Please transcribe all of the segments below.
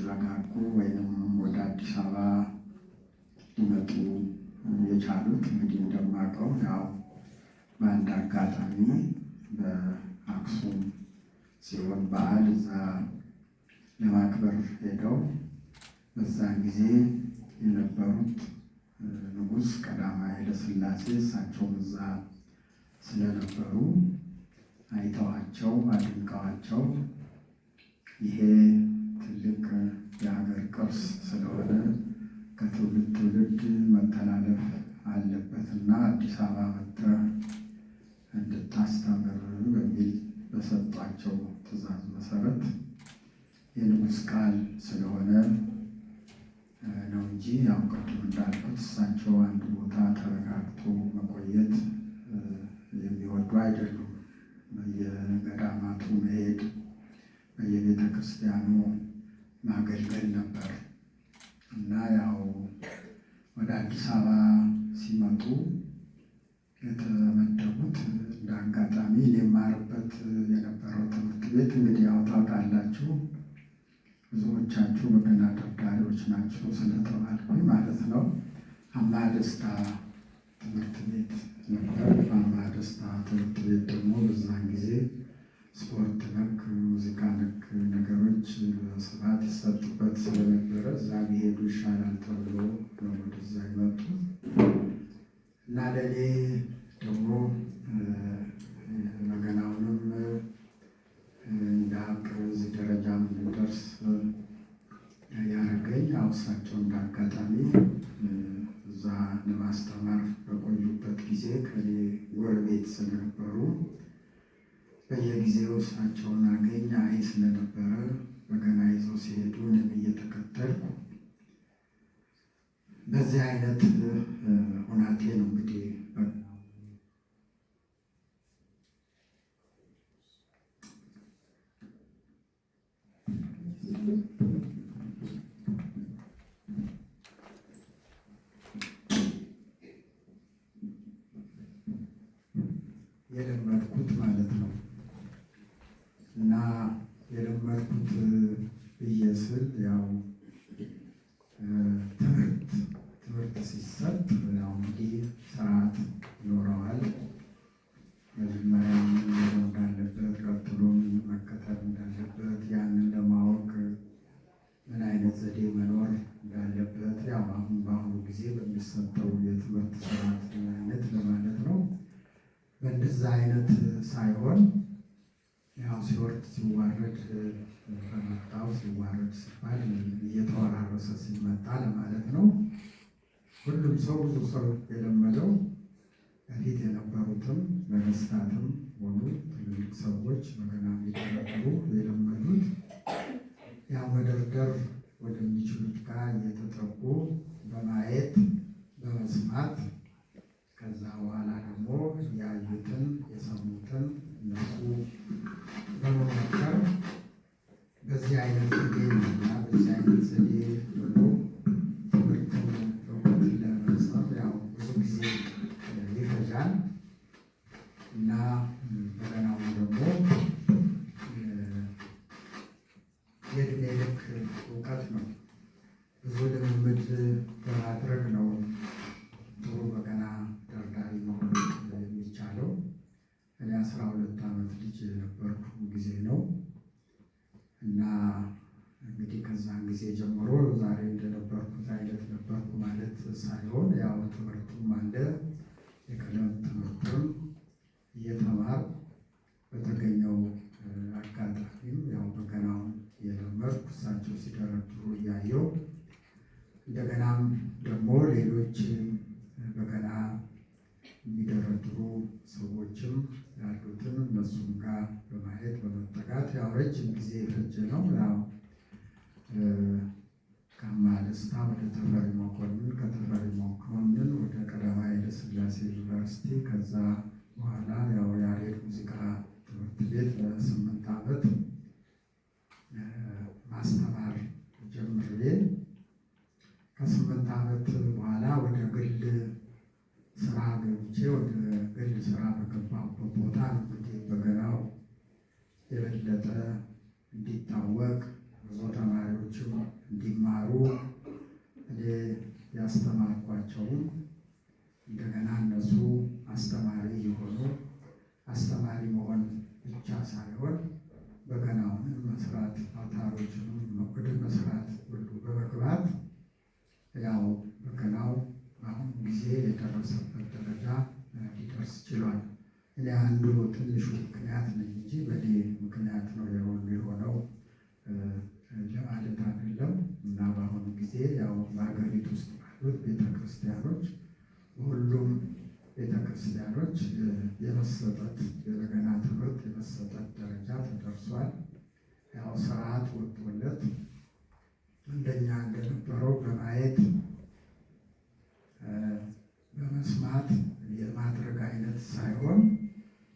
ሊረጋጉ ወይም ወደ አዲስ አበባ ሊመጡ የቻሉት እንግዲህ እንደማውቀው ያው በአንድ አጋጣሚ በአክሱም ጽዮን በዓል እዛ ለማክበር ሄደው በዛን ጊዜ የነበሩት ንጉሥ ቀዳማዊ ኃይለ ሥላሴ እሳቸውም እዛ ስለነበሩ አይተዋቸው አድንቀዋቸው ይሄ ትልቅ የሀገር ቅርስ ስለሆነ ከትውልድ ትውልድ መተላለፍ አለበትና አዲስ አበባ መጥተህ እንድታስተምር በሚል በሰጧቸው ትዕዛዝ መሰረት የንጉሥ ቃል ስለሆነ ነው እንጂ ያው ቅድም እንዳልኩት እሳቸው አንድ ቦታ ተረጋግቶ መቆየት የሚወዱ አይደሉም። በየገዳማቱ መሄድ፣ በየቤተ ክርስቲያኑ ማገልገል ነበር እና ያው ወደ አዲስ አበባ ሲመጡ የተመደቡት እንደ አጋጣሚ የማርበት የነበረው ትምህርት ቤት እንግዲህ ያው ታውቃላችሁ፣ ብዙዎቻችሁ በገና ደርዳሪዎች ናቸው ስለተባልኩኝ ማለት ነው። አምባ ደስታ ትምህርት ቤት ነበር። በአምባ ደስታ ትምህርት ቤት ደግሞ በዛን ጊዜ ስፖርት ነክ፣ ሙዚቃ ነክ ነገሮች በስፋት ይሰጡበት ስለነበረ እዛ ቢሄዱ ይሻላል ተብሎ ነው ወደዛ ይመጡ እና ለእኔ ደግሞ በገናውንም እንዳውቅ እዚህ ደረጃ እንድደርስ ያደረገኝ ያው እሳቸው እንዳጋጣሚ እዛ ለማስተማር በቆዩበት ጊዜ ከኔ ጎረቤት ስለነበሩ በየጊዜው እሳቸውን አገኝ አይ ስለነበረ በገና ይዘው ሲሄዱ እኔም እየተከተልኩ በዚህ አይነት ሁናቴ ነው እንግዲህ የለመድኩት ማለት ነው። እና የለመድኩት ብዬ ስል ያው ትምህርት ሲሰጥ ያው እንግዲህ ስርዓት ይኖረዋል። መጀመሪያ ምን እንዳለበት፣ ቀጥሎም መከተል እንዳለበት፣ ያንን ለማወቅ ምን አይነት ዘዴ መኖር እንዳለበት ያው አሁን በአሁኑ ጊዜ በሚሰጠው የትምህርት ስርዓት አይነት ለማለት ነው። በእንደዛ አይነት ሳይሆን ያው ሲወርድ ሲዋረድ በመጣው ሲዋረድ ሲባል እየተወራረሰ ሲመጣ ለማለት ነው። ሁሉም ሰው ብዙ ሰው የለመደው በፊት የነበሩትም ነገስታትም ሆኑ ትልልቅ ሰዎች በገና የሚደረደሩ የለመዱት ያው መደርደር ወደሚችሉት ጋር እየተጠጉ በማየት በመስማት ከዛ በኋላ ደግሞ ያዩትን የሰሙትን እነሱ በመሞከር በዚህ አይነት ዘዴ እና በዚህ አይነት ዘዴ ደግሞ ትምህርትን እውቀትን ለመቅሰም ያው ብዙ ጊዜ ይፈጃል እና በገናው ደግሞ የዕድሜ ልክ እውቀት ነው። ብዙ ልምምድ በማድረግ ነው ጥሩ በገና ደርዳሪ መሆን የሚቻለው። እኔ 12 ዓመት ልጅ የነበርኩ ጊዜ ነው እና እንግዲህ ከዛን ጊዜ ጀምሮ ዛሬ እንደነበርኩት አይነት ነበርኩ ማለት ሳይሆን ያው ትምህርቱም አለ፣ የቀለም ትምህርቱም እየተማርኩ በተገኘው አጋጣሚም ያው በገናውን የለመድኩ እሳቸው ሲደረድሩ እያየው እንደገናም ደግሞ ሌሎች በገና የሚደረድሩ ሰዎችም ያሉትን እነሱም ጋር በማየት በመጠጋት ያው ረጅም ጊዜ የፈጀ ነው። ያው ከአምባ ደስታ ወደ ተፈሪ መኮንን፣ ከተፈሪ መኮንን ወደ ቀዳማዊ ኃይለ ሥላሴ ዩኒቨርሲቲ፣ ከዛ በኋላ ያው ያሬድ ሙዚቃ ትምህርት ቤት ለ8 ዓመት ማስተማር ጀምሬ ከ8 ዓመት በኋላ ወደ ግል ስራ ገብቼ ወደ ግል ስራ በገባሁበት ቦታ እንግዲህ በገናው የበለጠ እንዲታወቅ ብዙ ተማሪዎችም አንዱ ትንሹ ምክንያት ነኝ እንጂ በእኔ ምክንያት ነው የሁሉ የሆነው ለማለት አይደለም። እና በአሁኑ ጊዜ ያው በሀገሪቱ ውስጥ ባሉት ቤተክርስቲያኖች በሁሉም ቤተክርስቲያኖች የመሰጠት የበገና ትምህርት የመሰጠት ደረጃ ተደርሷል። ያው ስርዓት ወጥቶለት እንደኛ እንደነበረው በማየት በመስማት የማድረግ አይነት ሳይሆን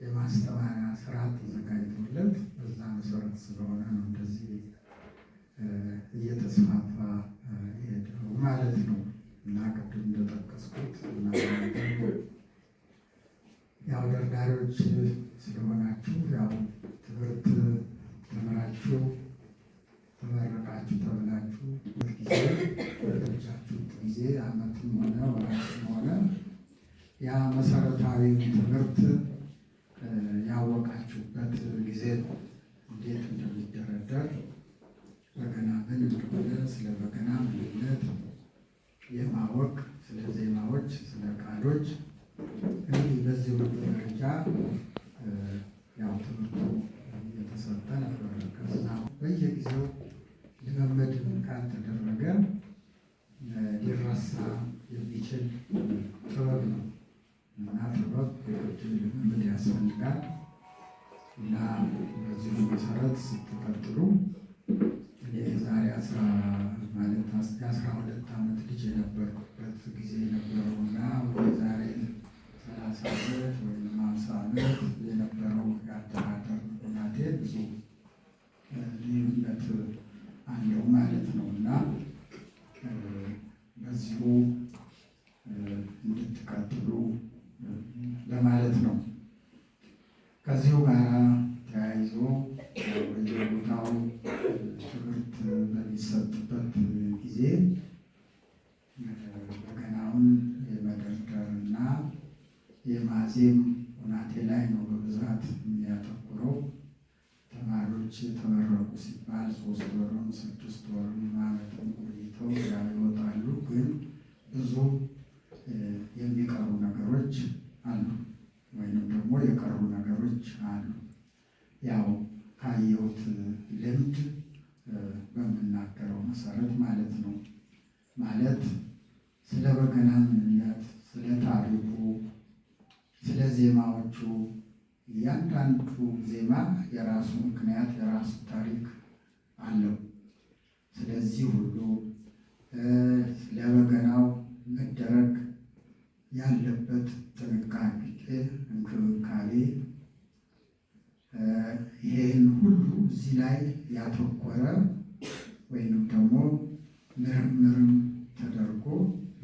የማስተማሪያ ስርዓት ተዘጋጅቶለት በዛ መሰረት ስለሆነ ነው እንደዚህ እየተስፋፋ የሄደው ማለት ነው። እና ቅድም እንደጠቀስኩት ያው ደርዳሪዎች ስለሆናችሁ ያው ትምህርት ተምራችሁ ተመረቃችሁ ተብላችሁ ጊዜ በደረጃችሁት ጊዜ ዓመትም ሆነ ወራትም ሆነ ያ መሰረታዊ ትምህርት ያወቃችሁበት ጊዜ ነው። እንዴት እንደሚደረደር በገና ምን እንደሆነ ስለ በገና ምንነት የማወቅ ስለ ዜማዎች፣ ስለ ቃሎች እንግዲህ በዚህ ሁሉ ደረጃ ያው ትምህርቱ የተሰጠ ነበር። ከዛ በየጊዜው ልምምድ ካልተደረገ ሊረሳ የሚችል ጥበብ ነው እና ጥበብ ልምምድ ያስፈልጋል። እና በዚሁ መሰረት ስትቀጥሉ እኔ ዛሬ የ12 ዓመት ልጅ የነበርኩበት ጊዜ ነበረው እና ወደ ዛሬ 30 ዓመት ወይም 50 ዓመት የነበረው የአደራደር ሁናቴ ብዙ ልዩነት አለው ማለት ነው እና በዚሁ እንድትቀጥሉ ለማለት ነው። ከዚሁ ጋር ተያይዞ በየቦታው ትምህርት በሚሰጥበት ጊዜ በገናውን የመደርደርና የማዜም ሁናቴ ላይ ነው በብዛት የሚያተኩረው። ተማሪዎች ተመረቁ ሲባል 3 ወርም 6 ወርም ዓመትም ቆይተው ይወጣሉ። ግን ብዙ የሚቀሩ ነገሮች አሉ፣ ወይንም ደግሞ የቀሩ ነገሮች አሉ። ያው ካየሁት ልምድ በምናገረው መሰረት ማለት ነው። ማለት ስለ በገና ምንነት፣ ስለ ታሪኩ፣ ስለ ዜማዎቹ እያንዳንዱ ዜማ የራሱ ምክንያት የራሱ ታሪክ አለው። ስለዚህ ሁሉ ስለ በገናው መደረግ ያለበት ጥንቃቄ፣ እንክብካቤ ይሄን ሁሉ እዚህ ላይ ያተኮረ ወይንም ደግሞ ምርምርም ተደርጎ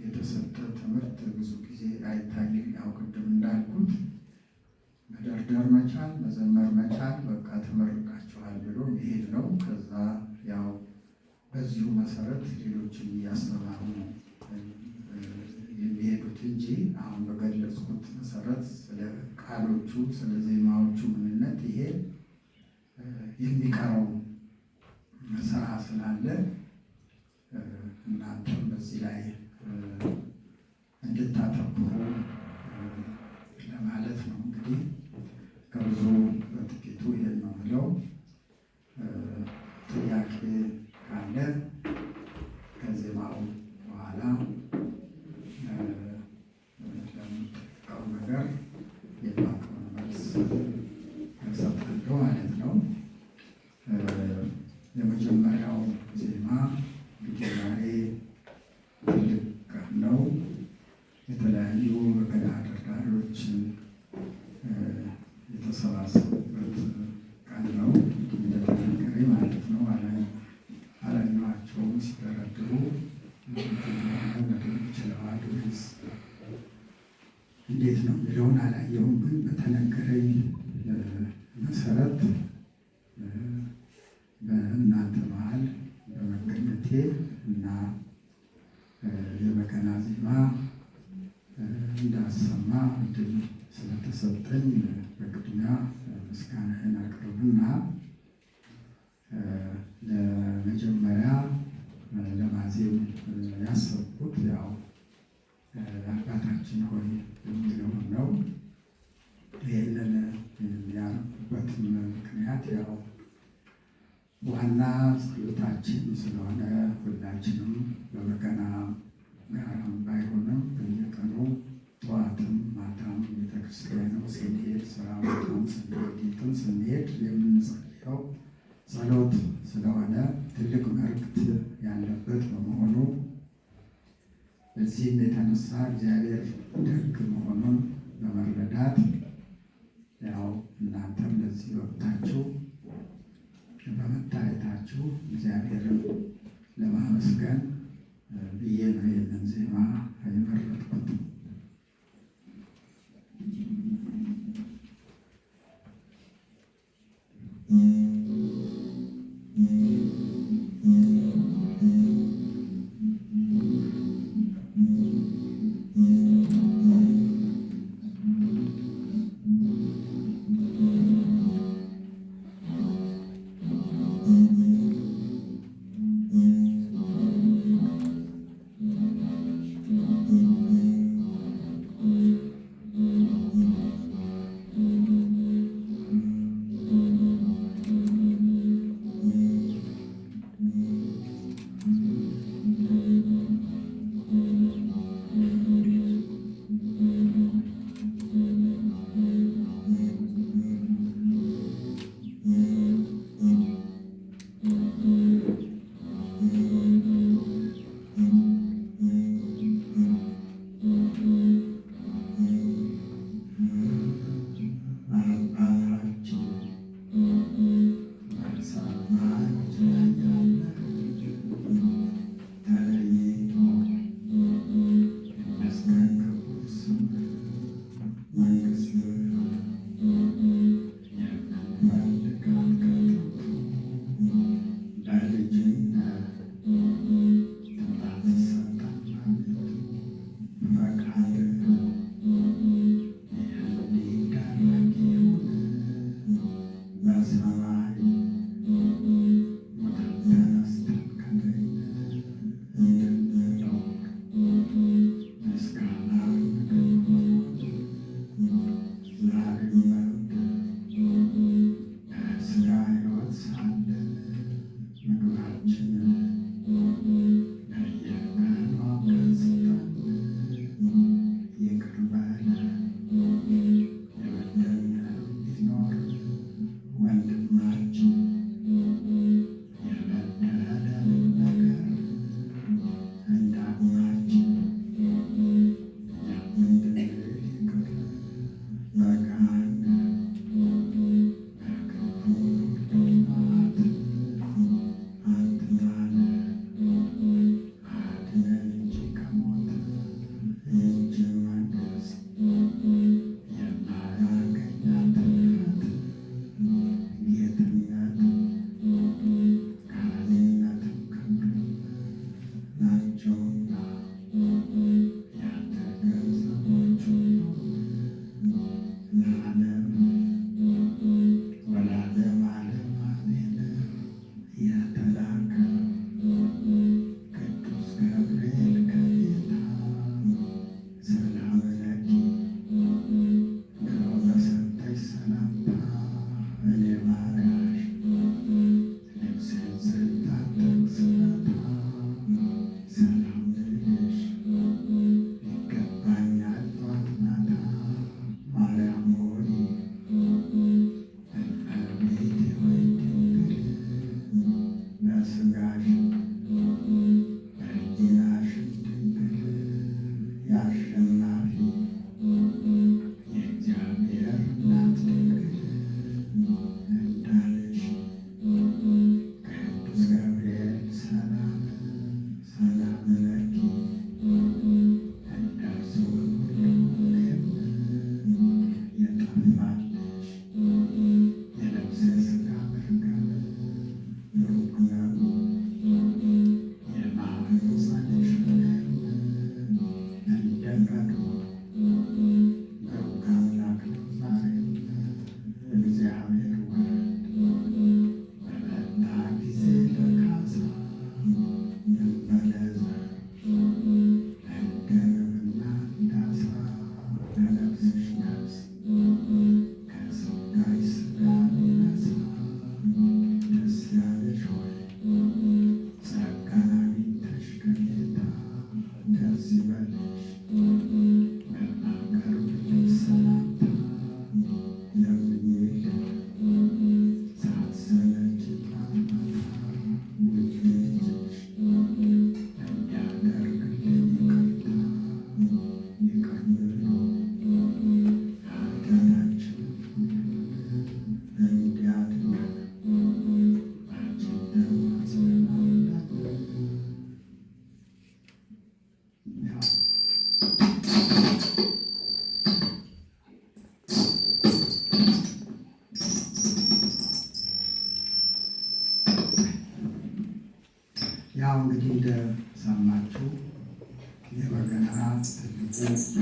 የተሰጠ ትምህርት ብዙ ጊዜ አይታይም። ያው ቅድም እንዳልኩት መደርደር መቻል፣ መዘመር መቻል በቃ ተመርቃችኋል ብሎ መሄድ ነው። ከዛ ያው በዚሁ መሰረት ሌሎችን እያስተማሩ ነው የሚሄዱት እንጂ አሁን በገለጽኩት መሰረት ስለ ቃሎቹ ስለ ዜማዎቹ ምንነት ይሄ የሚቀረው ስራ ስላለ እናንተም በዚህ ላይ እንድታተኩሩ ለማለት ነው። እንግዲህ ከብዙ በጥቂቱ ይሄን ነው ብለው ጥያቄ ካለ ከዜማው በኋላ ለምጠይቀው ነገር የማውቀውን መልስ እሰጣለሁ ማለት ነው። የመጀመሪያው ዜማ እንግዲህ ዛሬ ትልቅ ቀን ነው። የተለያዩ በገና ደርዳሪዎች የተሰባሰቡበት ቀን ነው። እንደተነገረ ማለት ነው። አላየኋቸውም ሲደረድሩ መደረግ ይችለዋል ወይስ እንዴት ነው የሚለውን አላየሁም። ግን በተነገረኝ መሰረት በእናንተ መሀል በመገኘቴ እና የበገና ዜማ እንዳሰማ እድል ስለተሰጠኝ በቅድሚያ ምስጋናዬን አቅርብና ለመጀመሪያ ለማዜም ያሰብኩት ያው አባታችን ሆይ የሚለውን ነው። ይህንን ዋና ጸሎታችን ስለሆነ ሁላችንም በበገና ጋራም ባይሆንም በየቀኑ ጠዋትም ማታም ቤተክርስቲያኑ ስንሄድ ስራ ቦታም ስንሄድ የትም ስንሄድ የምንጸልየው ጸሎት ስለሆነ ትልቅ መልእክት ያለበት በመሆኑ በዚህም የተነሳ እግዚአብሔር ደግ መሆኑን በመረዳት ያው እናንተም ለዚህ ወቅታችሁ በመታየታችሁ እግዚአብሔርን ለማመስገን ብዬ ነው ይህንን ዜማ የመረጥኩት። ያው እንግዲህ እንደሰማችሁ የበገና ትልቁ